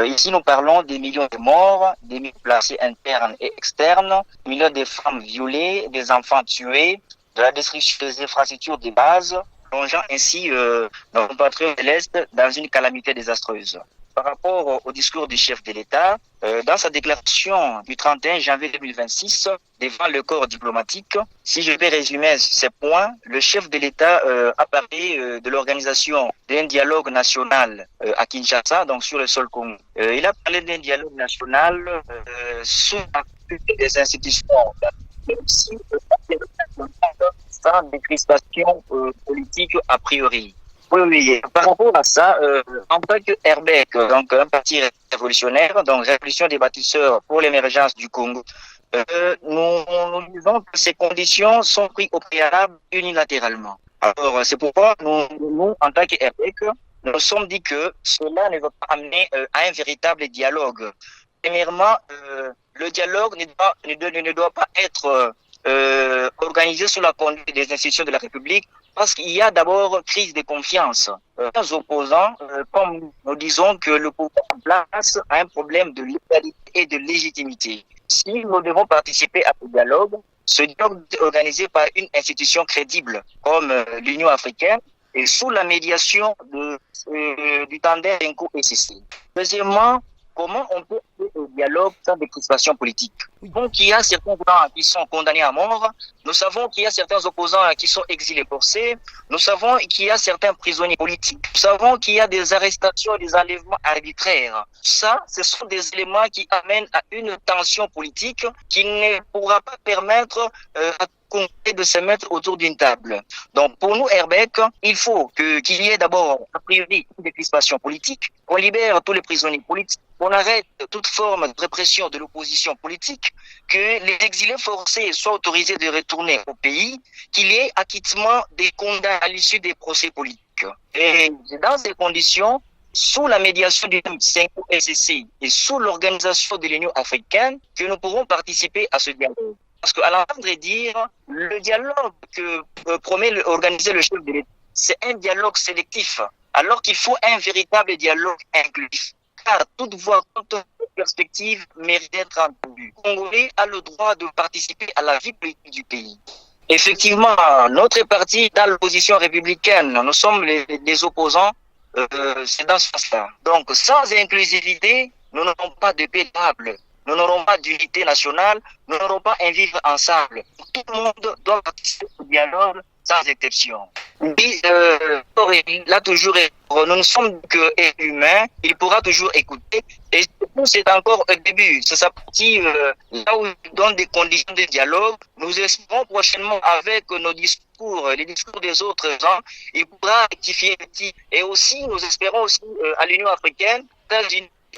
Ici, nous parlons des millions de morts, des millions de placés internes et externes, des millions de femmes violées, des enfants tués, de la destruction des infrastructures de base, plongeant ainsi nos compatriotes de l'Est dans une calamité désastreuse. Par rapport au discours du chef de l'État, dans sa déclaration du 31 janvier 2026 devant le corps diplomatique, si je vais résumer ces points, le chef de l'État a parlé de l'organisation d'un dialogue national à Kinshasa, donc sur le sol congolais. Il a parlé d'un dialogue national sous la des institutions, mais aussi sans décrispation politique a priori. Oui, oui. Par rapport à ça, en tant que RBEC, donc un parti révolutionnaire, donc Révolution des bâtisseurs pour l'émergence du Congo, nous disons que ces conditions sont prises au préalable unilatéralement. Alors, c'est pourquoi nous, en tant que RBEC, nous nous sommes dit que cela ne va pas amener à un véritable dialogue. Premièrement, le dialogue ne doit pas être organisé sous la conduite des institutions de la République, parce qu'il y a d'abord crise de confiance. Les opposants, comme nous disons que le pouvoir en place a un problème de légalité et de légitimité. Si nous devons participer à ce dialogue est organisé par une institution crédible comme l'Union africaine et sous la médiation du tandem Denko-ECC. Deuxièmement, comment on peut faire un dialogue sans décrispation politique? Donc, il y a certains gens qui sont condamnés à mort. Nous savons qu'il y a certains opposants qui sont exilés forcés. Nous savons qu'il y a certains prisonniers politiques. Nous savons qu'il y a des arrestations et des enlèvements arbitraires. Ça, ce sont des éléments qui amènent à une tension politique qui ne pourra pas permettre à de se mettre autour d'une table. Donc, pour nous, RBEC, il faut qu'il y ait d'abord, a priori, une décrispation politique, qu'on libère tous les prisonniers politiques, qu'on arrête toute forme de répression de l'opposition politique, que les exilés forcés soient autorisés de retourner au pays, qu'il y ait acquittement des condamnés à l'issue des procès politiques. Et dans ces conditions, sous la médiation du 5SCC et sous l'organisation de l'Union africaine, que nous pourrons participer à ce dialogue. Parce qu'à l'entendre dire, le dialogue que promet organiser le chef de l'État, c'est un dialogue sélectif, alors qu'il faut un véritable dialogue inclusif. Car toute voix, toute perspective mérite d'être entendue. Le Congolais a le droit de participer à la vie politique du pays. Effectivement, notre parti, dans l'opposition républicaine, nous sommes les opposants, c'est dans ce sens-là. Donc, sans inclusivité, nous n'aurons pas de paix durable. Nous n'aurons pas d'unité nationale, nous n'aurons pas un vivre ensemble. Tout le monde doit participer au dialogue sans exception. Oui, il a toujours, nous ne sommes que humains, il pourra toujours écouter. Et c'est encore un début. C'est sa partie là où il donne des conditions de dialogue. Nous espérons prochainement avec nos discours, les discours des autres gens, il pourra rectifier le tir. Et aussi, nous espérons aussi à l'Union africaine,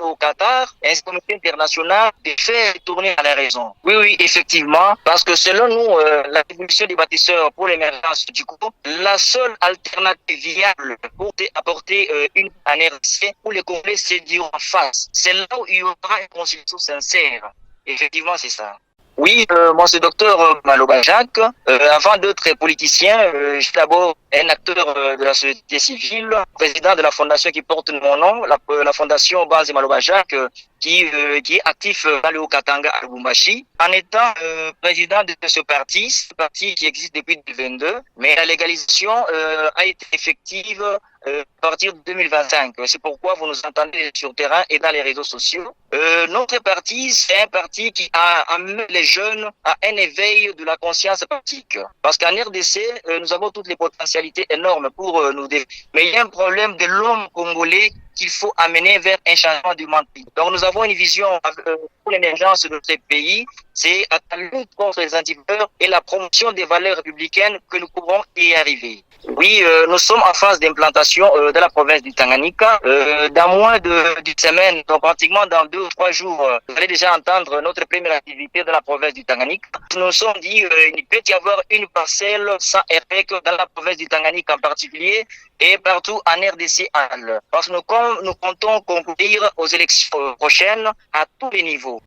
au Qatar, un comité international de faire tourner à la raison. Oui, oui, effectivement, parce que selon nous, la révolution des bâtisseurs pour l'émergence du Congo, la seule alternative viable pour apporter une RDC où les Congolais se diront en face. C'est là où il y aura une constitution sincère. Effectivement, c'est ça. Oui, moi c'est docteur Maloba Jacques. Avant d'être politicien, je suis d'abord un acteur de la société civile, président de la fondation qui porte mon nom, la fondation Base Maloba Jacques, qui est actif dans le Haut-Katanga à Lubumbashi, en étant président de ce parti qui existe depuis 2022, mais la légalisation a été effective à partir de 2025. C'est pourquoi vous nous entendez sur le terrain et dans les réseaux sociaux. Notre parti, c'est un parti qui a amené les jeunes à un éveil de la conscience politique. Parce qu'en RDC, nous avons toutes les potentialités énormes pour nous développer. Mais il y a un problème de l'homme congolais qu'il faut amener vers un changement de mentalité. Donc nous avons une vision pour l'émergence de notre pays, c'est à la lutte contre les antivaleurs et la promotion des valeurs républicaines que nous pourrons y arriver. Oui, nous sommes en phase d'implantation de la province du Tanganyika. Dans moins d'une semaine, donc pratiquement dans 2 ou 3 jours, vous allez déjà entendre notre première activité de la province du Tanganyika. Nous nous sommes dit il peut y avoir une parcelle sans RPEC dans la province du Tanganyika en particulier et partout en RDC. Parce que nous comptons concourir aux élections prochaines à tous les niveaux.